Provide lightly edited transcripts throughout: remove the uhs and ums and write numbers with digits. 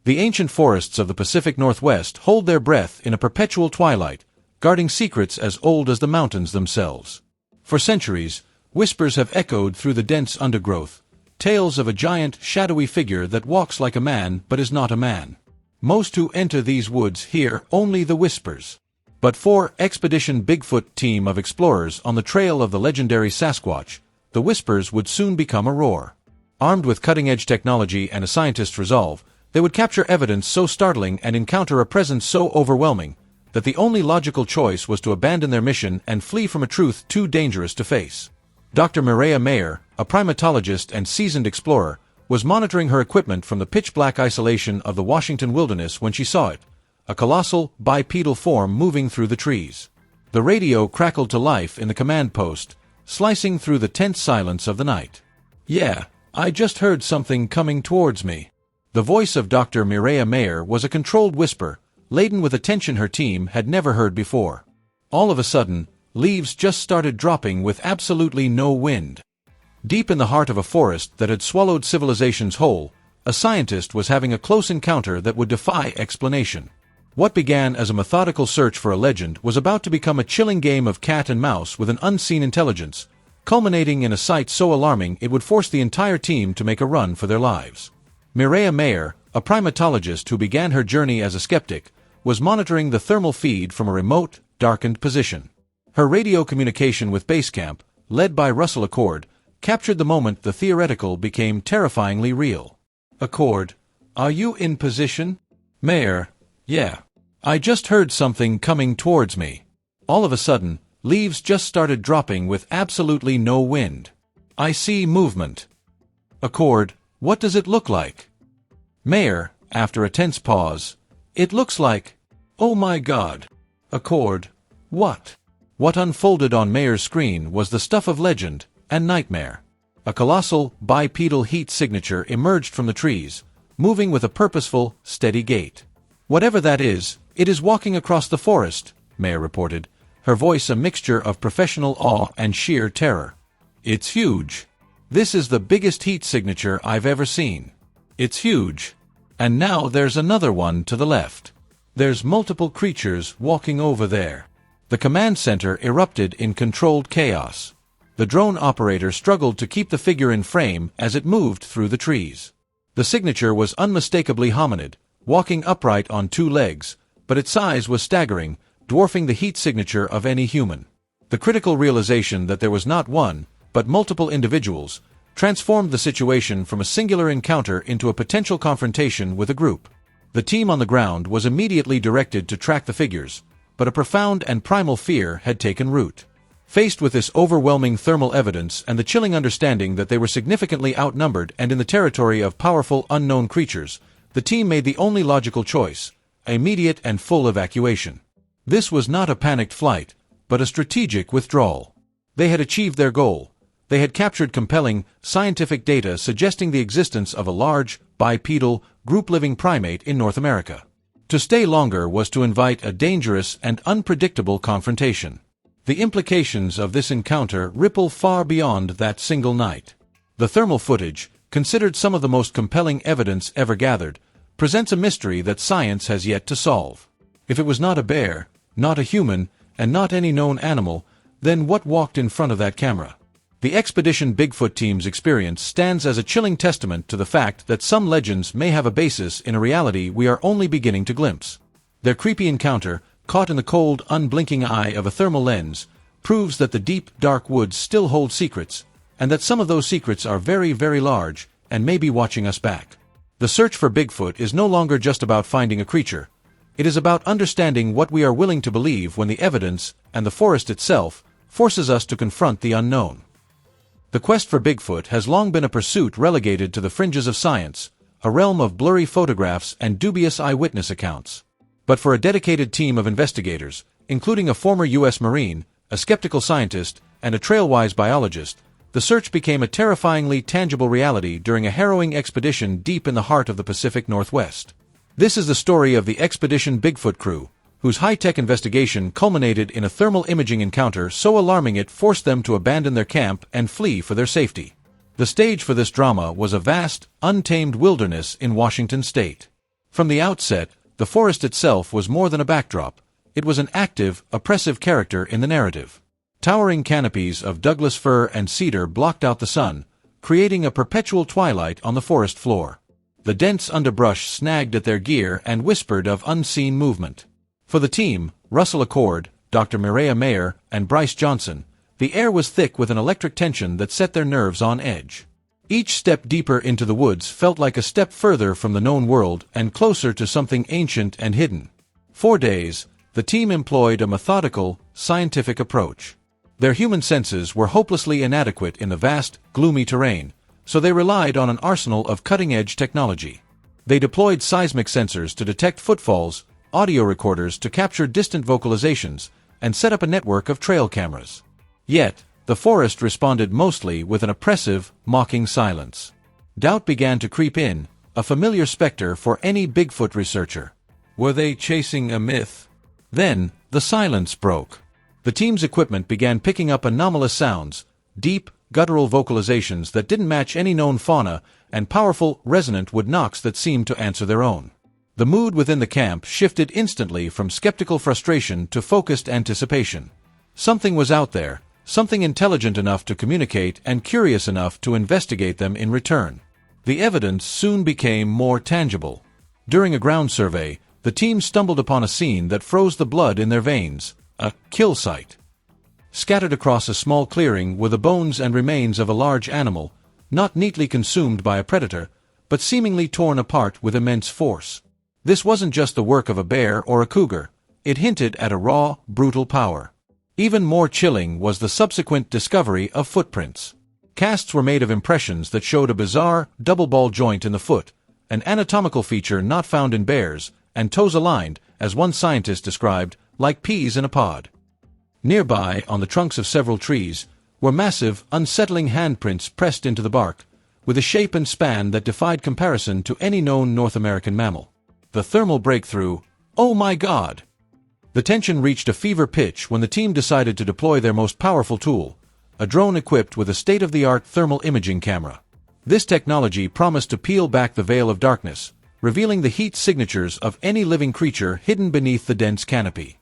The ancient forests of the Pacific Northwest hold their breath in a perpetual twilight, guarding secrets as old as the mountains themselves. For centuries, whispers have echoed through the dense undergrowth, tales of a giant, shadowy figure that walks like a man but is not a man. Most who enter these woods hear only the whispers. But for Expedition Bigfoot team of explorers on the trail of the legendary Sasquatch, the whispers would soon become a roar. Armed with cutting-edge technology and a scientist's resolve, they would capture evidence so startling and encounter a presence so overwhelming that the only logical choice was to abandon their mission and flee from a truth too dangerous to face. Dr. Mireya Mayor, a primatologist and seasoned explorer, was monitoring her equipment from the pitch-black isolation of the Washington wilderness when she saw it, a colossal, bipedal form moving through the trees. The radio crackled to life in the command post, slicing through the tense silence of the night. "Yeah, I just heard something coming towards me." The voice of Dr. Mireya Mayor was a controlled whisper, laden with a tension her team had never heard before. All of a sudden, leaves just started dropping with absolutely no wind. Deep in the heart of a forest that had swallowed civilizations whole, a scientist was having a close encounter that would defy explanation. What began as a methodical search for a legend was about to become a chilling game of cat and mouse with an unseen intelligence, culminating in a sight so alarming it would force the entire team to make a run for their lives. Mireya Mayor, a primatologist who began her journey as a skeptic, was monitoring the thermal feed from a remote, darkened position. Her radio communication with base camp, led by Russell Acord, captured the moment the theoretical became terrifyingly real. "Acord, are you in position?" "Mayor, yeah. I just heard something coming towards me." All of a sudden, leaves just started dropping with absolutely no wind. "I see movement." "Acord, what does it look like?" "Mayor," after a tense pause, "it looks like—" "Oh my God!" "Acord, what?" What unfolded on Mayor's screen was the stuff of legend and nightmare. A colossal, bipedal heat signature emerged from the trees, moving with a purposeful, steady gait. "Whatever that is, it is walking across the forest," Mayor reported, her voice a mixture of professional awe and sheer terror. "It's huge. This is the biggest heat signature I've ever seen. It's huge. And now there's another one to the left. There's multiple creatures walking over there." The command center erupted in controlled chaos. The drone operator struggled to keep the figure in frame as it moved through the trees. The signature was unmistakably hominid, walking upright on two legs, but its size was staggering, dwarfing the heat signature of any human. The critical realization that there was not one, but multiple individuals, transformed the situation from a singular encounter into a potential confrontation with a group. The team on the ground was immediately directed to track the figures, but a profound and primal fear had taken root. Faced with this overwhelming thermal evidence and the chilling understanding that they were significantly outnumbered and in the territory of powerful unknown creatures, the team made the only logical choice: immediate and full evacuation. This was not a panicked flight, but a strategic withdrawal. They had achieved their goal. They had captured compelling, scientific data suggesting the existence of a large, bipedal, group-living primate in North America. To stay longer was to invite a dangerous and unpredictable confrontation. The implications of this encounter ripple far beyond that single night. The thermal footage, considered some of the most compelling evidence ever gathered, presents a mystery that science has yet to solve. If it was not a bear, not a human, and not any known animal, then what walked in front of that camera? The Expedition Bigfoot team's experience stands as a chilling testament to the fact that some legends may have a basis in a reality we are only beginning to glimpse. Their creepy encounter, caught in the cold, unblinking eye of a thermal lens, proves that the deep, dark woods still hold secrets, and that some of those secrets are very, very large and may be watching us back. The search for Bigfoot is no longer just about finding a creature. It is about understanding what we are willing to believe when the evidence, and the forest itself, forces us to confront the unknown. The quest for Bigfoot has long been a pursuit relegated to the fringes of science, a realm of blurry photographs and dubious eyewitness accounts. But for a dedicated team of investigators, including a former U.S. Marine, a skeptical scientist, and a trailwise biologist, the search became a terrifyingly tangible reality during a harrowing expedition deep in the heart of the Pacific Northwest. This is the story of the Expedition Bigfoot crew, whose high-tech investigation culminated in a thermal imaging encounter so alarming it forced them to abandon their camp and flee for their safety. The stage for this drama was a vast, untamed wilderness in Washington state. From the outset, the forest itself was more than a backdrop. It was an active, oppressive character in the narrative. Towering canopies of Douglas fir and cedar blocked out the sun, creating a perpetual twilight on the forest floor. The dense underbrush snagged at their gear and whispered of unseen movement. For the team, Russell Acord, Dr. Mireya Mayor, and Bryce Johnson, the air was thick with an electric tension that set their nerves on edge. Each step deeper into the woods felt like a step further from the known world and closer to something ancient and hidden. For days, the team employed a methodical, scientific approach. Their human senses were hopelessly inadequate in the vast, gloomy terrain, so they relied on an arsenal of cutting-edge technology. They deployed seismic sensors to detect footfalls, audio recorders to capture distant vocalizations, and set up a network of trail cameras. Yet, the forest responded mostly with an oppressive, mocking silence. Doubt began to creep in, a familiar specter for any Bigfoot researcher. Were they chasing a myth? Then, the silence broke. The team's equipment began picking up anomalous sounds, deep, guttural vocalizations that didn't match any known fauna, and powerful, resonant wood knocks that seemed to answer their own. The mood within the camp shifted instantly from skeptical frustration to focused anticipation. Something was out there, something intelligent enough to communicate and curious enough to investigate them in return. The evidence soon became more tangible. During a ground survey, the team stumbled upon a scene that froze the blood in their veins. A kill site. Scattered across a small clearing were the bones and remains of a large animal, not neatly consumed by a predator, but seemingly torn apart with immense force. This wasn't just the work of a bear or a cougar, it hinted at a raw, brutal power. Even more chilling was the subsequent discovery of footprints. Casts were made of impressions that showed a bizarre, double ball joint in the foot, an anatomical feature not found in bears, and toes aligned, as one scientist described, like peas in a pod. Nearby, on the trunks of several trees, were massive, unsettling handprints pressed into the bark, with a shape and span that defied comparison to any known North American mammal. The thermal breakthrough, oh my God! The tension reached a fever pitch when the team decided to deploy their most powerful tool, a drone equipped with a state-of-the-art thermal imaging camera. This technology promised to peel back the veil of darkness, revealing the heat signatures of any living creature hidden beneath the dense canopy.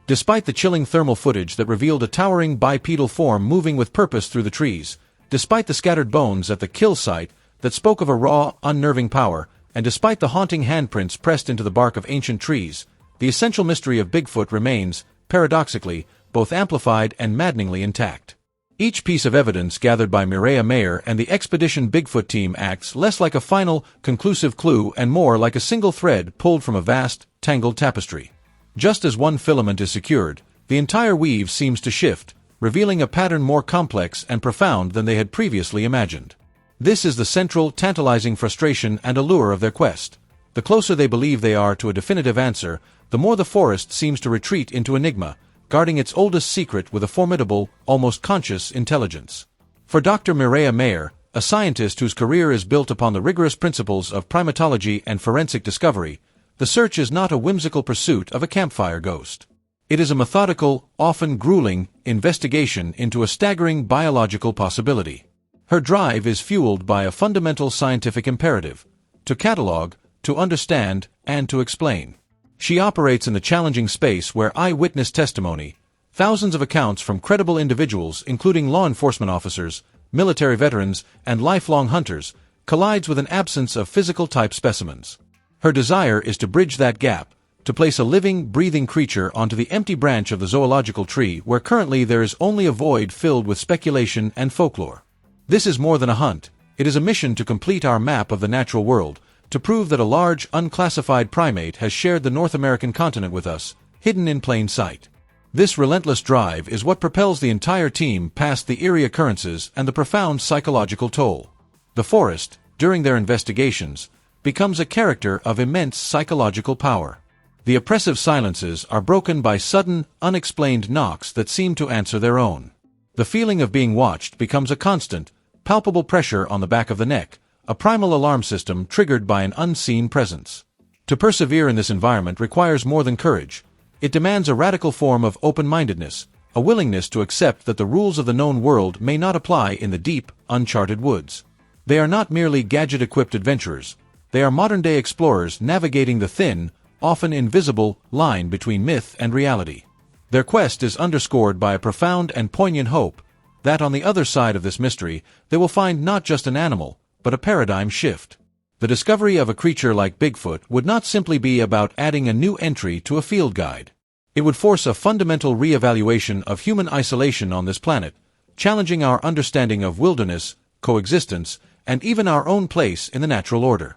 Despite the chilling thermal footage that revealed a towering bipedal form moving with purpose through the trees, despite the scattered bones at the kill site that spoke of a raw, unnerving power, and despite the haunting handprints pressed into the bark of ancient trees, the essential mystery of Bigfoot remains, paradoxically, both amplified and maddeningly intact. Each piece of evidence gathered by Mireya Mayor and the Expedition Bigfoot team acts less like a final, conclusive clue and more like a single thread pulled from a vast, tangled tapestry. Just as one filament is secured, the entire weave seems to shift, revealing a pattern more complex and profound than they had previously imagined. This is the central, tantalizing frustration and allure of their quest. The closer they believe they are to a definitive answer, the more the forest seems to retreat into enigma, guarding its oldest secret with a formidable, almost conscious intelligence. For Dr. Mireya Mayor, a scientist whose career is built upon the rigorous principles of primatology and forensic discovery, the search is not a whimsical pursuit of a campfire ghost. It is a methodical, often grueling, investigation into a staggering biological possibility. Her drive is fueled by a fundamental scientific imperative: to catalog, to understand, and to explain. She operates in the challenging space where eyewitness testimony, thousands of accounts from credible individuals including law enforcement officers, military veterans, and lifelong hunters, collides with an absence of physical-type specimens. Her desire is to bridge that gap, to place a living, breathing creature onto the empty branch of the zoological tree where currently there is only a void filled with speculation and folklore. This is more than a hunt, it is a mission to complete our map of the natural world, to prove that a large, unclassified primate has shared the North American continent with us, hidden in plain sight. This relentless drive is what propels the entire team past the eerie occurrences and the profound psychological toll. The forest, during their investigations, becomes a character of immense psychological power. The oppressive silences are broken by sudden, unexplained knocks that seem to answer their own. The feeling of being watched becomes a constant, palpable pressure on the back of the neck, a primal alarm system triggered by an unseen presence. To persevere in this environment requires more than courage. It demands a radical form of open-mindedness, a willingness to accept that the rules of the known world may not apply in the deep, uncharted woods. They are not merely gadget-equipped adventurers. They are modern-day explorers navigating the thin, often invisible, line between myth and reality. Their quest is underscored by a profound and poignant hope that on the other side of this mystery they will find not just an animal, but a paradigm shift. The discovery of a creature like Bigfoot would not simply be about adding a new entry to a field guide. It would force a fundamental re-evaluation of human isolation on this planet, challenging our understanding of wilderness, coexistence, and even our own place in the natural order.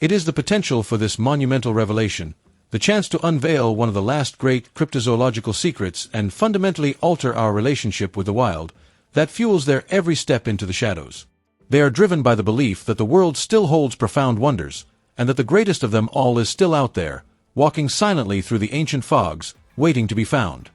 It is the potential for this monumental revelation, the chance to unveil one of the last great cryptozoological secrets and fundamentally alter our relationship with the wild, that fuels their every step into the shadows. They are driven by the belief that the world still holds profound wonders, and that the greatest of them all is still out there, walking silently through the ancient fogs, waiting to be found.